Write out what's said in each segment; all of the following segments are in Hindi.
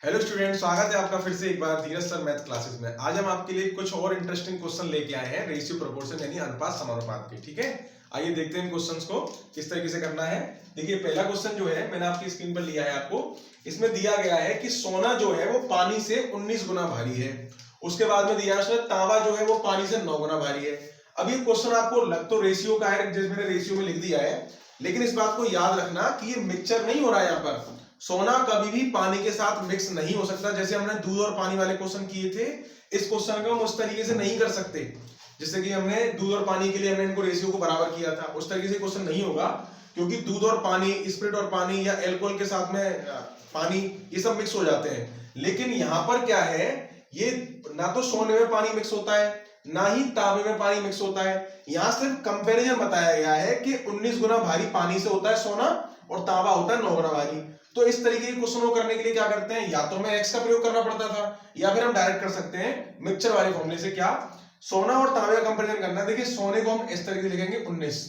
हेलो स्टूडेंट, स्वागत है आपका फिर से एक बार धीरज सर मैथ क्लासेस में। आज हम आपके लिए कुछ और इंटरेस्टिंग क्वेश्चन लेके आए हैं रेशियो प्रोपोर्शन यानी अनुपात समानुपात के। ठीक है, आइए देखते हैं इन क्वेश्चंस को किस तरीके से करना है। देखिए पहला क्वेश्चन जो है मैंने आपकी स्क्रीन पर लिया है आपको। इसमें दिया गया है कि सोना जो है वो पानी से 19 गुना भारी है। उसके बाद में दिया है उसमें तांबा जो है वो पानी से 9 गुना भारी है। अब ये क्वेश्चन आपको लग तो रेशियो का है, जैसे मैंने रेशियो में लिख दिया है, लेकिन इस बात को याद रखना कि ये मिक्सचर नहीं हो रहा है। यहाँ पर सोना कभी भी पानी के साथ मिक्स नहीं हो सकता। जैसे हमने दूध और पानी वाले क्वेश्चन किए थे, इस क्वेश्चन को हम उस तरीके से नहीं कर सकते। जैसे कि हमने दूध और पानी के लिए हमने इनको रेशियो को बराबर किया था, उस तरीके से क्वेश्चन नहीं होगा, क्योंकि दूध और पानी, स्पिरिट और पानी या एल्कोहल के साथ में पानी, ये सब मिक्स हो जाते हैं। लेकिन यहाँ पर क्या है, ये ना तो सोने में पानी मिक्स होता है ना ही तांबे में पानी मिक्स होता है। यहाँ सिर्फ कंपैरिजन बताया गया है कि 19 गुना भारी पानी से होता है सोना और तांबा होता है 9 गुना भारी। तो इस तरीके के क्वेश्चन को करने के लिए क्या करते हैं, या तो हमें एक्स का प्रयोग करना पड़ता था या फिर हम डायरेक्ट कर सकते हैं मिक्सचर वाले फॉर्मूले से। क्या, सोना और तांबे का कंपैरिजन करना है। देखिए सोने को हम इस तरीके से लिखेंगे 19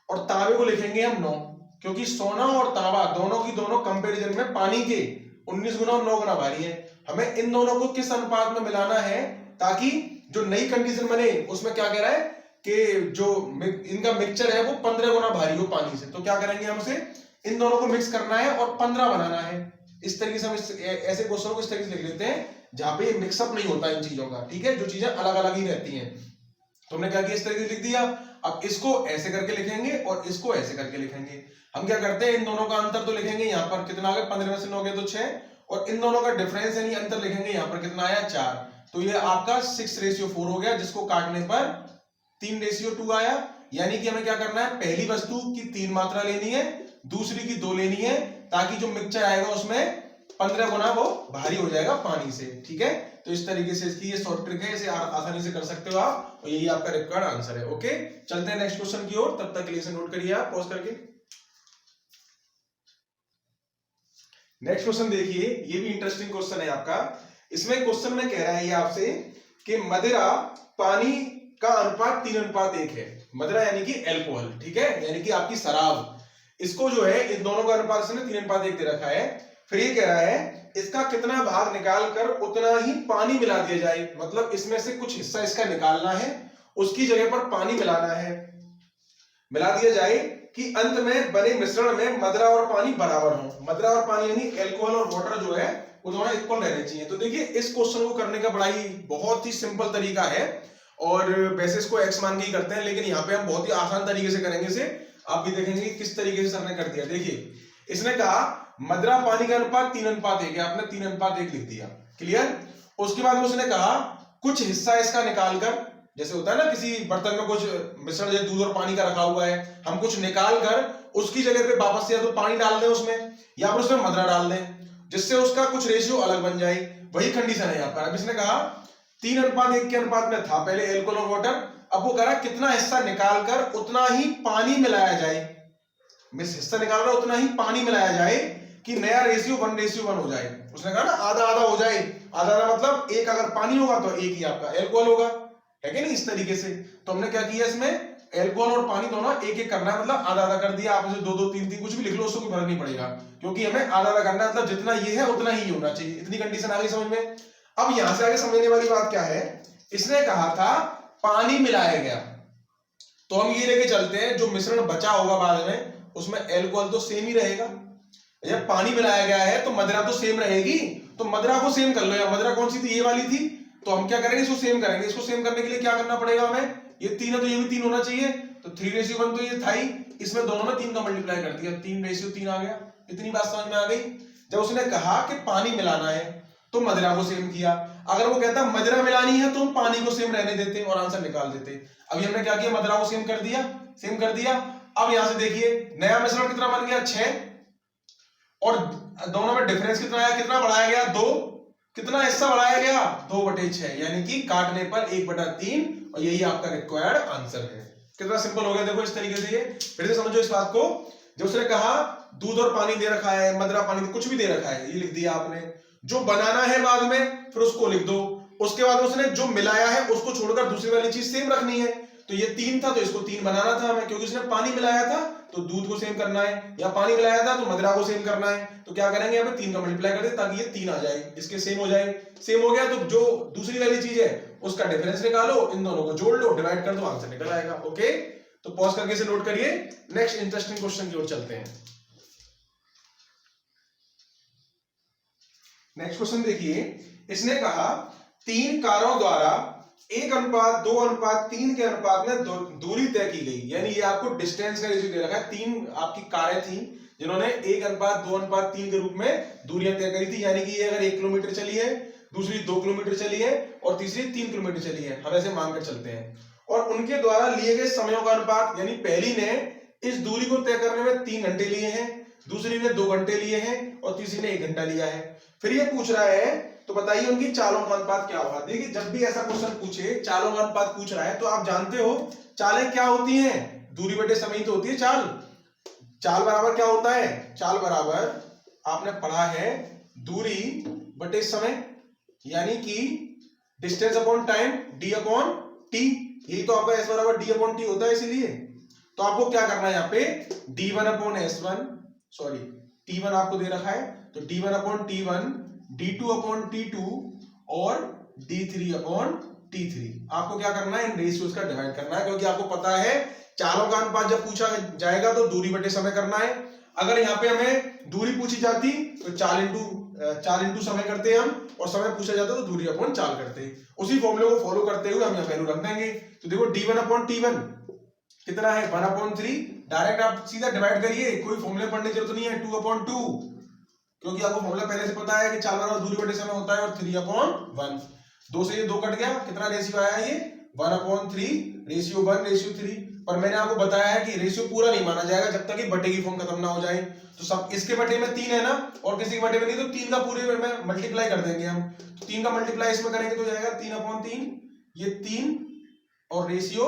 और तांबे को लिखेंगे हम 9, क्योंकि सोना और तांबा दोनों की दोनों कंपैरिजन में पानी के 19 गुना और 9 गुना भारी है। हमें इन दोनों को किस अनुपात में मिलाना है ताकि जो नई कंडीशन बने उसमें क्या कह रहा है कि जो इनका मिक्सचर है वो 15 गुना भारी हो पानी से। तो क्या करेंगे, हम उसे इन दोनों को मिक्स करना है और 15 बनाना है। इस तरीके से हम ऐसे क्वेश्चन को इस तरीके से लिख लेते हैं जहां पे मिक्सअप नहीं होता इन चीजों का। ठीक है, जो चीजें अलग अलग ही रहती हैं। तो हमने क्या किया, इस तरीके से लिख दिया। अब इसको ऐसे करके लिखेंगे और इसको ऐसे करके लिखेंगे। हम क्या करते हैं, इन दोनों का अंतर तो लिखेंगे, यहाँ पर कितना आ गया, 15 में से 9 गए तो 6, और इन दोनों का डिफरेंस यानी अंतर लिखेंगे, यहाँ पर कितना आया 4। तो ये आपका 6:4 हो गया, जिसको काटने पर 3:2 आया। यानी कि हमें क्या करना है, पहली वस्तु की 3 मात्रा लेनी है, दूसरी की 2 लेनी है, ताकि जो मिक्सचर आएगा उसमें 15 गुना वो भारी हो जाएगा पानी से। ठीक है, तो इस तरीके से इसकी ये शॉर्ट ट्रिक है, इसे आसानी से कर सकते हो आप, और यही आपका रिक्वायर्ड आंसर है। ओके, चलते हैं नेक्स्ट क्वेश्चन की ओर। तब तक के लिए इसे नोट करिए आप पॉज करके। नेक्स्ट क्वेश्चन देखिए, ये भी इंटरेस्टिंग क्वेश्चन है आपका। इसमें क्वेश्चन में कह रहा है ये आपसे कि मदिरा पानी का अनुपात 3:1 है। मदिरा यानी कि एल्कोहल, ठीक है, यानी कि आपकी शराब, इसको जो है इन दोनों का अनुपात इसने 3:1 दे रखा है। फिर ये कह रहा है इसका कितना भाग निकाल कर उतना ही पानी मिला दिया जाए। मतलब इसमें से कुछ हिस्सा इसका निकालना है, उसकी जगह पर पानी मिलाना है, मिला दिया जाए कि अंत में बने मिश्रण में मदिरा और पानी बराबर हो। मदिरा और पानी यानी एल्कोहल और वाटर जो है वो दोनों इक्वल रहने चाहिए। तो देखिए इस क्वेश्चन को करने का बड़ा ही बहुत ही सिंपल तरीका है, और वैसे इसको एक्स मान के ही करते हैं, लेकिन यहाँ पे हम बहुत ही आसान तरीके से करेंगे इसे। आप भी देखेंगे किस तरीके से सर ने कर दिया। देखिए इसने कहा मदिरा पानी का अनुपात 3:1 है, आपने 3:1 लिख दिया, क्लियर। उसके बाद उसने कहा कुछ हिस्सा इसका निकाल कर, जैसे होता है ना किसी बर्तन में कुछ मिश्रण जैसे दूध और पानी का रखा हुआ है, हम कुछ निकाल कर उसकी जगह पे वापस या तो पानी डाल दें उसमें या फिर उसमें मदिरा डाल दें, जिससे उसका कुछ रेशियो अलग बन जाए। वही कंडीशन है यहाँ पर। अब इसने कहा 3:1 के अनुपात में था पहले एल्कोहल और वाटर, अब वो कह रहा है कितना हिस्सा निकाल कर उतना ही पानी मिलाया जाए। हिस्सा निकाल रहा उतना ही पानी मिलाया जाए कि नया रेशियो 1:1 हो जाए। उसने कहा ना आधा आधा हो जाए, आधा आधा मतलब एक अगर पानी होगा तो एक ही आपका एल्कोहल होगा, है कि नहीं, इस तरीके से। तो हमने क्या किया, इसमें एल्कोहल और पानी दोनों एक एक करना है, मतलब आधा आधा कर दिया। आप इसे 2 2 3 3 कुछ भी लिख लो, उसको कोई फर्क नहीं पड़ेगा, क्योंकि हमें आधा आधा करना है, मतलब जितना ये है उतना ही होना चाहिए। इतनी कंडीशन आ गई समझ में। अब यहां से आगे समझने वाली बात क्या है, इसने कहा था पानी मिलाया गया, तो हम ये लेके चलते हैं जो मिश्रण बचा होगा बाद में उसमें एल्कोहल तो सेम ही रहेगा। जब पानी मिलाया गया है तो मदिरा तो सेम रहेगी, तो मदिरा को सेम कर लो। या मदिरा कौन सी थी, ये वाली थी, तो हम क्या करेंगे, इसको सेम करेंगे। इसको सेम करने के लिए क्या करना पड़ेगा हमें, ये 3 है तो ये भी 3 होना चाहिए, तो 3:1 तो ये था ही, इसमें दोनों में 3 का मल्टीप्लाई कर दिया, 3:3 आ गया। इतनी बात समझ में आ गई। जब उसने कहा कि पानी मिलाना है तो मदिरा को सेम किया। अगर वो कहता मदिरा मिलानी है तो हम पानी को सेम रहने देते और आंसर निकाल देते। अभी हमने क्या किया, मदिरा को सेम कर दिया, सेम कर दिया। अब यहां से देखिए नया मिश्रण कितना बन गया, 6, और दोनों में डिफरेंस कितना आया, कितना बढ़ाया गया, 2, कितना हिस्सा बढ़ाया गया, 2/6, यानी कि काटने पर 1/3, और यही आपका रिक्वायर्ड आंसर है। कितना सिंपल हो गया, देखो इस तरीके से। ये फिर से समझो इस बात को। जो उसने कहा दूध और पानी दे रखा है, मदिरा पानी कुछ भी दे रखा है, ये लिख दिया आपने। जो बनाना है बाद में फिर उसको लिख दो। उसके बाद उसने जो मिलाया है उसको छोड़कर दूसरी वाली चीज सेम रखनी है। तो ये 3 था तो इसको 3 बनाना था हमें, क्योंकि उसने पानी मिलाया था तो दूध को सेम करना है, या पानी मिलाया था तो मदिरा को सेम करना है, तो क्या करेंगे यहाँ पे 3 का मल्टीप्लाई कर दे ताकि ये 3 आ जाए, इसके सेम हो जाए। सेम हो गया तो जो दूसरी वाली चीज है उसका डिफरेंस निकालो, इन दोनों को जोड़ लो, डिवाइड कर दो, आंसर निकल आएगा। ओके, तो पॉज करके इसे नोट करिए, नेक्स्ट इंटरेस्टिंग क्वेश्चन की ओर चलते हैं। नेक्स्ट क्वेश्चन देखिए, इसने कहा 3 कारों द्वारा 1:2:3 के अनुपात में दूरी तय की गई, यानी ये आपको डिस्टेंस का रेशियो दे रखा है। 3 आपकी कारें थी जिन्होंने 1:2:3 के रूप में दूरियां तय करी थी, यानी कि ये अगर 1 किलोमीटर चली है, दूसरी 2 किलोमीटर चली है और तीसरी 3 किलोमीटर चली है, हम ऐसे मानकर चलते हैं। और उनके द्वारा लिए गए समयों का अनुपात, यानी पहली ने इस दूरी को तय करने में 3 घंटे लिए हैं, दूसरी ने 2 घंटे लिए हैं और तीसरी ने 1 घंटा लिया है। फिर ये पूछ रहा है तो बताइए उनकी चालों का अनुपात क्या होगा। देखिए जब भी ऐसा क्वेश्चन पूछे, चालों का अनुपात पूछ रहा है, तो आप जानते हो चालें क्या होती हैं, दूरी बटे समय तो होती है चाल। चाल बराबर क्या होता है, चाल बराबर आपने पढ़ा है दूरी बटे समय, यानी कि distance upon time D upon T, यही तो आपका एस बराबर डी अपॉन टी होता है। इसीलिए तो आपको क्या करना है, यहाँ पे d1 upon s1, sorry t1 आपको दे रखा है, तो d1 upon t1, d2 upon t2 और d3 अपॉन t3, आपको क्या करना है, इन रेशियोज का डिवाइड करना है, क्योंकि आपको पता है चालों का अनुपात जब पूछा जाएगा तो दूरी बटे समय करना है। अगर यहाँ पे हमें दूरी पूछी जाती तो 4 इंटू समय करते हम, और समय पूछा जाता तो दूरी अपॉन चाल करते। उसी फॉर्मूले को फॉलो करते हुए हम यहाँ वैल्यू रख देंगे। तो देखो d1 अपॉन t1 कितना है, 1/3, डायरेक्ट आप सीधा डिवाइड करिए, कोई फॉर्मूले पढ़ने की जरूरत नहीं है। 2/2, क्योंकि आपको फॉर्मूला पहले से पता है कि चाल बराबर दूरी बटे समय होता है, और 3/1, 2 से ये 2 कट गया, कितना रेशियो आया ये 1/3, रेशियो 1:3। पर मैंने आपको बताया है कि रेशियो पूरा नहीं माना जाएगा जब तक कि बटे की फॉर्म खत्म ना हो जाए। तो सब इसके बटे में 3 है ना, और किसी के बटे में नहीं, तो 3 का पूरे में मल्टीप्लाई कर देंगे हम। तो 3 का मल्टीप्लाई इसमें करेंगे तो जाएगा 3/3, ये 3 और रेशियो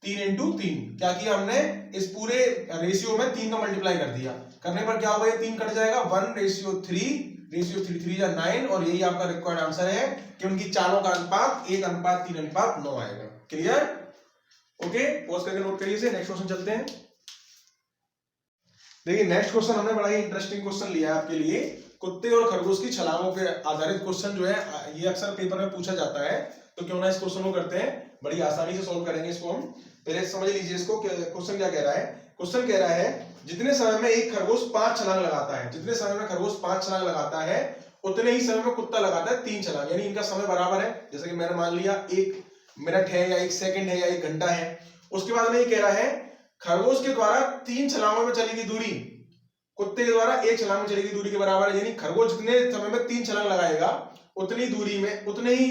3:3। क्या किया हमने, इस पूरे रेशियो में 3 का मल्टीप्लाई कर दिया, करने पर क्या होगा, ये 3 कट जाएगा, 1:3, रेशियो 3 या 9, और यही आपका रिक्वायर्ड आंसर है कि उनकी चालों का अनुपात 1:3:9 आएगा। क्लियर, ओके, पॉज करके नोट करिए इसे। नेक्स्ट क्वेश्चन चलते हैं। देखिए नेक्स्ट क्वेश्चन हमने बड़ा ही इंटरेस्टिंग क्वेश्चन लिया है आपके लिए, कुत्ते और खरगोश की छलांगों पे आधारित क्वेश्चन जो है ये अक्सर पेपर में पूछा जाता है, तो क्यों ना इस क्वेश्चन को करते हैं, बड़ी आसानी से सॉल्व करेंगे इसको हम। पहले समझ लीजिए इसको, क्वेश्चन क्या कह रहा है। क्वेश्चन कह रहा है जितने समय में एक खरगोश 5 छलांग लगाता है, जितने समय में खरगोश 5 छलांग लगाता है, उतने ही समय में कुत्ता लगाता है 3 छलांग, यानी इनका समय बराबर है। जैसे कि मैंने मान लिया 1 मिनट है या 1 सेकंड है या 1 घंटा है। उसके बाद में ये कह रहा है खरगोश के द्वारा 3 छलांगों में चली गई दूरी कुत्ते के द्वारा 1 छलांग में चली गई दूरी के बराबर है, यानी खरगोश जितने समय में 3 छलांग लगाएगा उतनी दूरी में, उतने ही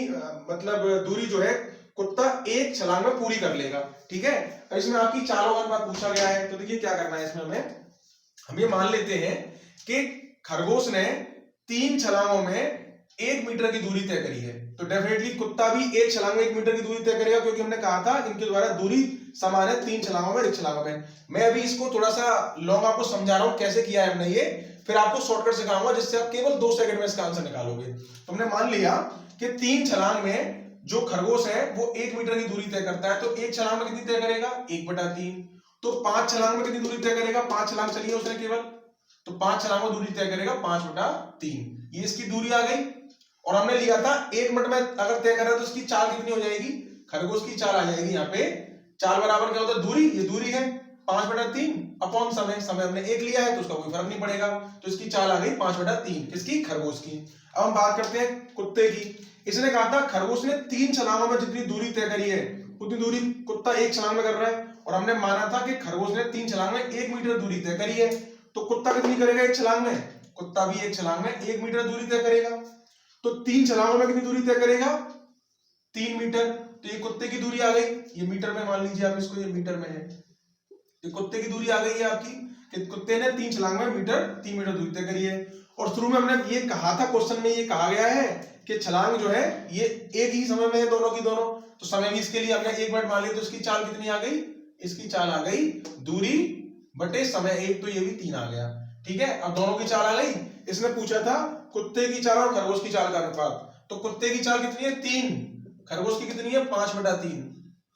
मतलब दूरी जो है कुत्ता 1 छलांग में पूरी कर लेगा। ठीक है, अब इसमें आपकी चालों का अनुपात पूछा गया है, तो देखिए क्या करना है इसमें हम ये मान लेते हैं कि खरगोश ने 3 छलांगों में 1 मीटर की दूरी तय करी है, तो डेफिनेटली कुत्ता भी 1 छलांग में 1 मीटर की दूरी तय करेगा, क्योंकि हमने कहा था इनके द्वारा दूरी समान है 3 छलांगों में 1 छलांगों में। मैं अभी इसको थोड़ा सा लॉन्ग आपको समझा रहा हूं कैसे किया है हमने ये, फिर आपको शॉर्टकट सिखाऊंगा जिससे आप केवल 2 सेकंड में इसका आंसर निकालोगे। तो हमने मान लिया कि 3 छलांग में जो खरगोश है वो 1 मीटर की दूरी तय करता है, तो 1 छलांग में कितनी तय करेगा 1/3। तो 5 छलांग में कितनी दूरी तय करेगा, 5 छलांग चली है उसने केवल, तो 5 छलांग में दूरी तय करेगा 5/3, ये इसकी दूरी आ गई। और हमने लिया था 1 मिनट में अगर तय कर रहा है तो इसकी चाल कितनी हो जाएगी, खरगोश की चाल आ जाएगी यहाँ पे, चाल बराबर क्या होता है दूरी, ये दूरी है 5/3 अपॉन समय, समय हमने 1 लिया है तो उसका कोई फर्क नहीं पड़ेगा, तो इसकी चाल आ गई 5/3 किसकी, खरगोश की। अब हम बात करते हैं कुत्ते की। इसने कहा था खरगोश ने 3 छलांगों में जितनी दूरी तय करी है उतनी दूरी कुत्ता 1 छलांग में कर रहा है, और हमने माना था कि खरगोश ने 3 छलांग में 1 मीटर दूरी तय करी है, तो कुत्ता कितनी करेगा 1 छलांग में, कुत्ता भी 1 छलांग में 1 मीटर दूरी तय करेगा। तो 3 छलांगों में कितनी दूरी तय करेगा 3 मीटर, तो ये कुत्ते की दूरी आ गई, ये मीटर में मान लीजिए आप इसको, ये मीटर में है, ये कुत्ते की दूरी आ गई है आपकी कि कुत्ते ने 3 छलांग में 3 मीटर दूरी तय करी है। और शुरू में हमने ये कहा था, क्वेश्चन में ये कहा गया है कि छलांग जो है ये एक ही समय में है दोनों की दोनों, तो समय भी इसके लिए हमने 1 मिनट मान लिया, तो इसकी चाल कितनी आ गई, इसकी चाल आ गई दूरी बटे समय 1, तो ये भी 3 आ गया। ठीक है, अब दोनों की चाल आ गई। इसने पूछा था कुत्ते की चाल और खरगोश की चाल का अनुपात, तो कुत्ते की चाल कितनी है 3, खरगोश की कितनी है 5/3,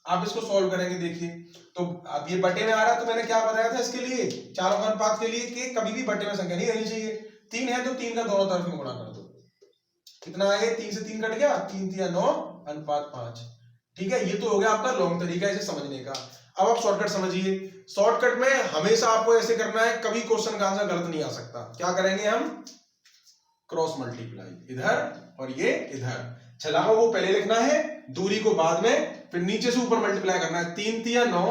आप इसको सॉल्व करेंगे देखिए, तो अब ये बटे में आ रहा है, तो मैंने क्या बताया था इसके लिए, चारों का अनुपात के लिए कि कभी भी बटे में संख्या नहीं रहनी चाहिए। 3 है तो 3 का दोनों तरफ में गुणा कर दो, कितना आएगा, 3 से 3 कट गया, 3 3 9 अनुपात 5। ठीक है, ये तो हो गया आपका लॉन्ग तरीका इसे समझने का। अब आप शॉर्टकट समझिए। शॉर्टकट में हमेशा आपको ऐसे करना है, कभी क्वेश्चन का आंसर गलत नहीं आ सकता। क्या करेंगे हम, क्रॉस मल्टीप्लाई, इधर और ये इधर, छलांगों को पहले लिखना है, दूरी को बाद में, फिर नीचे से ऊपर मल्टीप्लाई करना है। 3 3 9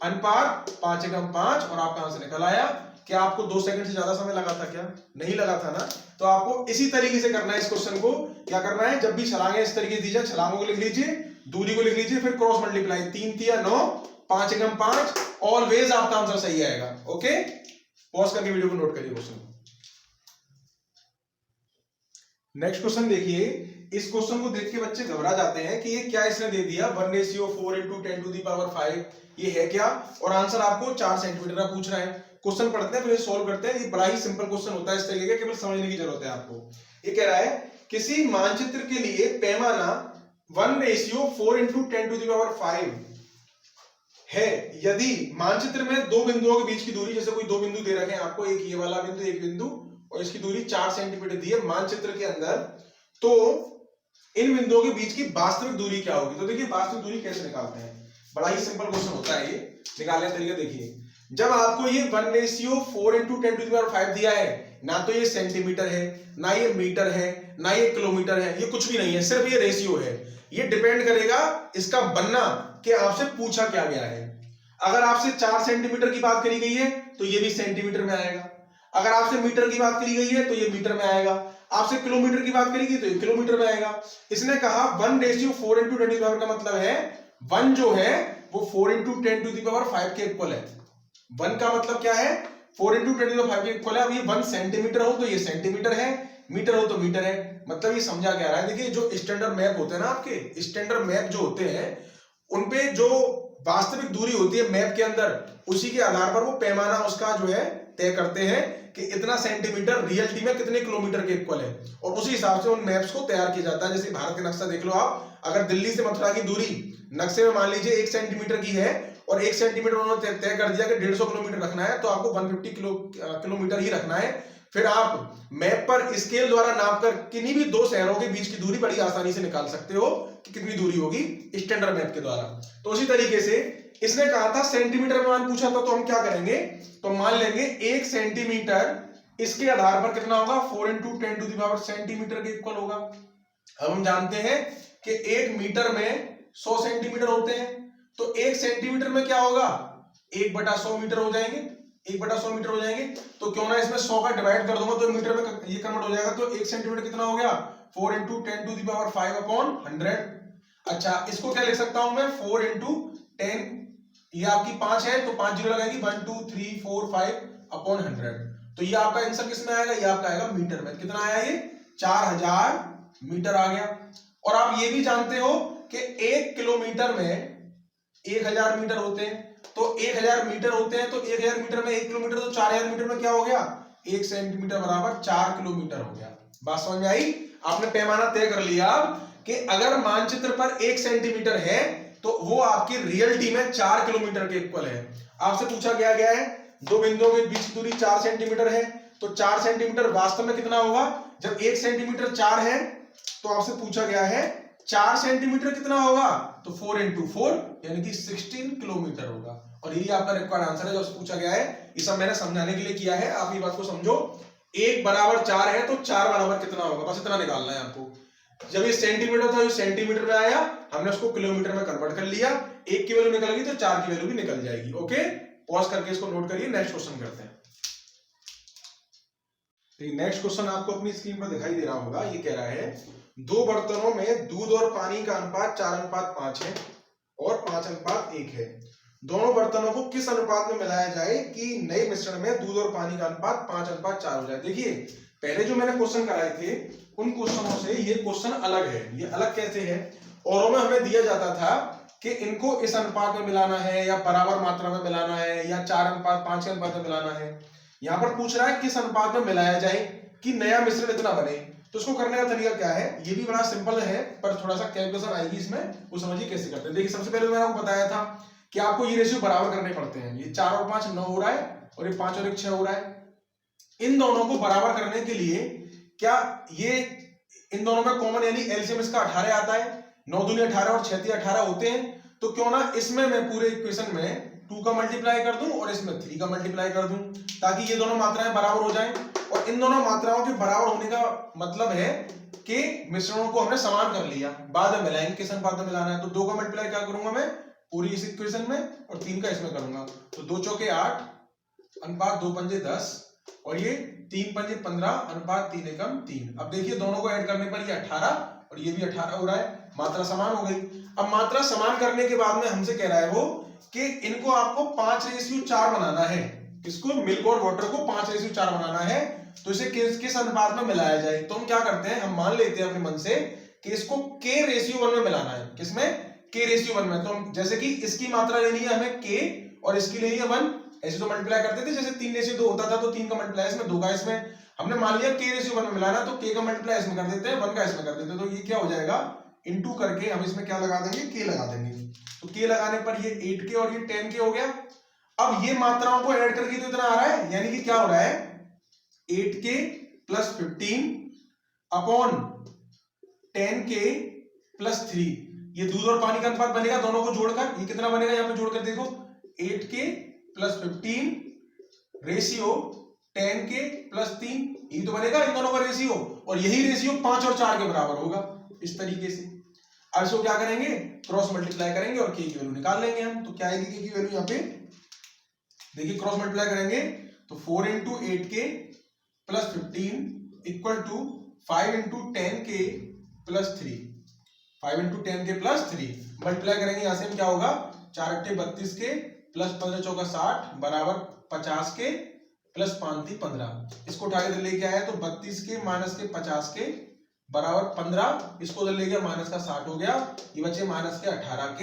अनुपात 5 एकम 5, और आपका आंसर निकल आया। क्या आपको 2 सेकंड से ज्यादा समय लगा था क्या, नहीं लगा था ना। तो आपको इसी तरीके से करना है इस क्वेश्चन को। क्या करना है, जब भी छलांगे इस तरीके से दी जाए, छलांगों को लिख लीजिए, दूरी को लिख लीजिए, फिर क्रॉस मल्टीप्लाई, 3 3 9 5 एकम 5, ऑलवेज आपका आंसर सही आएगा। ओके, पॉज करके वीडियो को नोट करिए क्वेश्चन। नेक्स्ट क्वेश्चन देखिए। इस क्वेश्चन को देख के बच्चे घबरा जाते हैं कि ये क्या इसने दे दिया, 1:4 × 10⁵ ये है क्या, और आंसर आपको 4 सेंटीमीटर का पूछ रहा है। क्वेश्चन पढ़ते हैं फिर सोल्व करते हैं। ये बड़ा ही सिंपल क्वेश्चन होता है, इस तरीके का केवल समझने की जरूरत है आपको। ये कह रहा है किसी मानचित्र के लिए पैमाना 1:4 × 10⁵ है, यदि मानचित्र में दो बिंदुओं के बीच की दूरी, जैसे कोई दो बिंदु दे रखे हैं आपको, एक ये वाला बिंदु, एक बिंदु, और इसकी दूरी 4 सेंटीमीटर दी है मानचित्र के अंदर, तो इन बिंदुओं के बीच की वास्तविक दूरी क्या होगी। तो देखिए वास्तविक दूरी कैसे निकालते हैं, बड़ा ही सिंपल क्वेश्चन होता है ये। निकालने का तरीका देखिए, जब आपको ये 1:4 × 10⁵ दिया है, ना तो ये सेंटीमीटर है, ना ये मीटर है, ना ये किलोमीटर है, ये कुछ भी नहीं है, सिर्फ ये रेशियो है। ये डिपेंड करेगा इसका बनना कि आपसे पूछा क्या गया है। अगर आपसे 4 सेंटीमीटर की बात करी गई है तो ये भी सेंटीमीटर में आएगा, अगर आपसे मीटर की बात करी गई है तो ये मीटर में आएगा, आपसे किलोमीटर की बात करी गई तो ये किलोमीटर में आएगा। इसने कहा 1:4 × 10⁵ का मतलब है 1 जो है वो 4 × 10⁵ के इक्वल है। 1 का मतलब क्या है, 4 × 10⁵ के इक्वल है। अब ये 1 सेंटीमीटर हो तो ये सेंटीमीटर है, मीटर हो तो मीटर है। मतलब ये समझा क्या रहा है, देखिए जो स्टैंडर्ड मैप होते हैं ना, आपके स्टैंडर्ड मैप जो होते हैं, उनपे जो वास्तविक दूरी होती है मैप के अंदर, उसी के आधार पर वो पैमाना उसका जो है तय करते हैं कि इतना सेंटीमीटर रियलिटी में कितने किलोमीटर के इक्वल है, और उसी हिसाब से उन मैप्स को तैयार किया जाता है। जैसे भारत का नक्शा देख लो आप, अगर दिल्ली से मथुरा की दूरी नक्शे में मान लीजिए 1 सेंटीमीटर की है, और 1 सेंटीमीटर उन्होंने तय कर दिया कि 150 किलोमीटर रखना है, तो आपको 150 किलोमीटर ही रखना है। फिर आप मैप पर स्केल द्वारा नाप कर किन्हीं भी दो शहरों के बीच की दूरी बड़ी आसानी से निकाल सकते हो कि कितनी दूरी होगी स्टैंडर्ड मैप के द्वारा। तो उसी तरीके से इसने कहा था सेंटीमीटर में मान पूछा था, तो हम क्या करेंगे, तो मान लेंगे 1 सेंटीमीटर इसके आधार पर कितना होगा, 4 × 10⁵ सेंटीमीटर के इक्वल होगा। अब हम जानते हैं कि 1 मीटर में 100 सेंटीमीटर होते हैं, तो 1 सेंटीमीटर में क्या होगा, 1/100 मीटर हो जाएंगे, 1/100 मीटर हो जाएंगे। तो क्यों ना इसमें 100 का डिवाइड कर दूंगा तो मीटर में ये कन्वर्ट हो जाएगा। तो 1 सेंटीमीटर कितना हो गया, 4 × 10⁵/100। अच्छा, इसको क्या लिख सकता हूं मैं, 4 × 10, ये आपकी 5 है तो 5 जीरो लगाएंगे, 1 2 3 4 5/100। तो ये आपका आंसर किसमें आएगा, ये आपका आएगा मीटर में। कितना आया, ये 4000 मीटर आ गया। और आप ये भी जानते हो कि 1 किलोमीटर में 1000 मीटर होते हैं, तो 1000 मीटर होते हैं, तो 1000 मीटर में 1 किलोमीटर, तो 4000 मीटर में क्या हो गया, 1 सेंटीमीटर बराबर 4 किलोमीटर हो गया। बात समझ में आई, आपने पैमाना तय कर लिया कि अगर मानचित्र पर 1 सेंटीमीटर है तो वो आपकी रियलिटी में 4 किलोमीटर के इक्वल है। आपसे पूछा गया है दो बिंदुओं के बीच की दूरी 4 सेंटीमीटर है, तो 4 सेंटीमीटर वास्तव में कितना होगा, जब 1 सेंटीमीटर 4 है, तो आपसे पूछा गया है 4 सेंटीमीटर कितना होगा, तो 4 × 4 यानी कि 16 किलोमीटर होगा। और यही आपका रिक्वायर्ड आंसर है जो पूछा गया है। ये सब मैंने समझाने के लिए किया है, आप ये बात को समझो। 1 = 4 है तो 4 बराबर कितना होगा, बस इतना निकालना है आपको। जब ये सेंटीमीटर था, जो सेंटीमीटर में आया, हमने उसको किलोमीटर में कन्वर्ट कर लिया, 1 की वैल्यू निकल गई तो 4 की वैल्यू भी निकल जाएगी। ओके, पॉज करके इसको नोट करिए, नेक्स्ट क्वेश्चन करते हैं। नेक्स्ट क्वेश्चन आपको अपनी स्क्रीन पर दिखाई दे रहा होगा। ये कह रहा है 2 बर्तनों में दूध और पानी का अनुपात 4:5 है और 5:1 है। दोनों बर्तनों को किस अनुपात में मिलाया जाए कि नए मिश्रण में दूध और पानी का अनुपात 5:4 हो जाए। देखिए पहले जो मैंने क्वेश्चन कराए थे उन क्वेश्चनों से ये क्वेश्चन अलग है। ये अलग कैसे है, औरों में हमें दिया जाता था कि इनको इस अनुपात में मिलाना है या बराबर मात्रा में मिलाना है या 4:5 के अनुपात में मिलाना है। यहाँ पर पूछ रहा है किस अनुपात में मिलाया जाए कि नया मिश्रण इतना बने। तो इसको करने का तरीका क्या है, ये भी बड़ा सिंपल है पर थोड़ा सा कैलकुलेशन आएगी इसमें, वो समझिए कैसे करते हैं। देखिए सबसे पहले मैंने आपको बताया था कि आपको ये रेशियो बराबर करने पड़ते हैं। ये 4 और 5 9 हो रहा है और ये 5 और 1 6 हो रहा है। इन दोनों को बराबर करने के लिए क्या ये इन दोनों में कॉमन यानी एलसीएम इसका 18 आता है। 9 दूनी 18 और 6 18 होते हैं, तो क्यों ना इसमें मैं पूरे इक्वेशन में 2 का मल्टीप्लाई कर दूं और इसमें 3 का मल्टीप्लाई कर दूं, ताकि ये दोनों मात्राएं बराबर हो जाएं। और इन दोनों मात्राओं के बराबर होने का मतलब है कि मिश्रणों को हमने समान कर लिया, बाद में मिलाएंगे, किस अनुपात में मिलाना है। तो 2 का मल्टीप्लाई क्या करूंगा मैं पूरी इस इक्वेशन में और 3 का इसमें करूंगा। तो 2 चौके 8 अनुपात 2 पंजे 10 और ये 3 पंजे 15 अनुपात 3 एकम 3। अब देखिए दोनों को ऐड करने पर ये 18 और ये भी 18 हो रहा है, मात्रा समान हो गई। अब मात्रा समान करने के बाद में हमसे कह रहा है वो कि इनको आपको 5:4 बनाना है। किसको, मिल्क और वाटर को 5:4 बनाना है। तो इसे किस अनुपात में मिलाया जाए। तो हम क्या करते हैं, हम मान लेते हैं अपने मन से कि इसको k:1 में मिलाना है। किसमें, k:1 में। तो हम जैसे कि इसकी मात्रा लेनी है हमें k और इसकी लेनी है 1, ऐसे तो मल्टीप्लाई करते थे, जैसे 3:2 होता था तो 3 का मल्टीप्लाई इसमें 2 का इसमें। हमने मान लिया k:1 में मिलाना, तो k का मल्टीप्लाई इसमें कर देते हैं, 1 का इसमें कर देते हैं। तो ये क्या हो जाएगा, इनटू करके हम इसमें क्या लगा देंगे, k लगा देंगे। तो k लगाने पर ये 8k और ये 10k हो गया। अब ये मात्राओं को ऐड करके तो इतना आ रहा है, यानी कि क्या हो रहा है 8k + 15 अपॉन 10k + 3। ये दूध और पानी का अनुपात बनेगा दोनों को जोड़कर। ये कितना बनेगा, यहां पे जोड़कर देखो 8k + 15 रेशियो 10k + 3, ये तो बनेगा इन दोनों का रेशियो। और यही रेशियो 5 और 4 के बराबर होगा इस तरीके से। अब इसको क्या करेंगे, क्रॉस मल्टीप्लाई करेंगे और k की वैल्यू निकाल लेंगे हम। तो क्या आएगी k की वैल्यू, यहाँ पे देखिए क्रॉस मल्टीप्लाई करेंगे तो 4 × 8k + 15 = 5 × 10k + 3। 5 × 10k + 3 मल्टीप्लाई करेंगे, यहां से हम क्या होगा 4 × 8 32k + 15 × 4 = 60 बराबर 50k + 5 × 3 15। इसको उठा के लेके आया तो 32k - के 50k बराबर 15। इसको उधर ले गया माइनस का 60 हो गया, ये बचे माइनस के 18k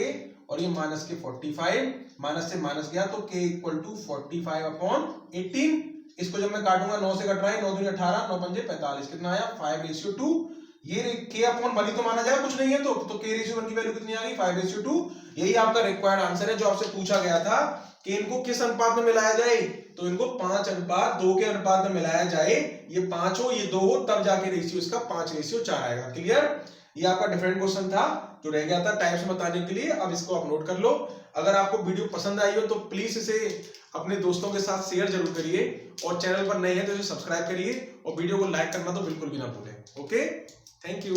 और ये माइनस के 45। माइनस से माइनस गया तो k = 45/18। इसको जब मैं काटूंगा 9 से कट रहा है, 9 दूनी 18 9 पंजे 45, कितना आया 5:2। ये k/1 ही तो माना जाएगा, कुछ नहीं है तो k:1 की वैल्यू कितनी आ गई 5:2। यही आपका रिक्वायर्ड आंसर है जो आपसे पूछा गया था कि इनको किस अनुपात में मिलाया जाए। तो इनको 5:2 के अनुपात में मिलाया जाए। ये 5 हो ये 2 हो तब जाके रेशियो इसका 5:4 आएगा। क्लियर, ये आपका डिफरेंट क्वेश्चन था जो रह गया था टाइप से बताने के लिए। अब इसको आप नोट कर लो। अगर आपको वीडियो पसंद आई हो तो प्लीज इसे अपने दोस्तों के साथ शेयर जरूर करिए और चैनल पर नए हैं तो इसे सब्सक्राइब करिए और वीडियो को लाइक करना तो बिल्कुल भी ना भूलें। Okay, thank you.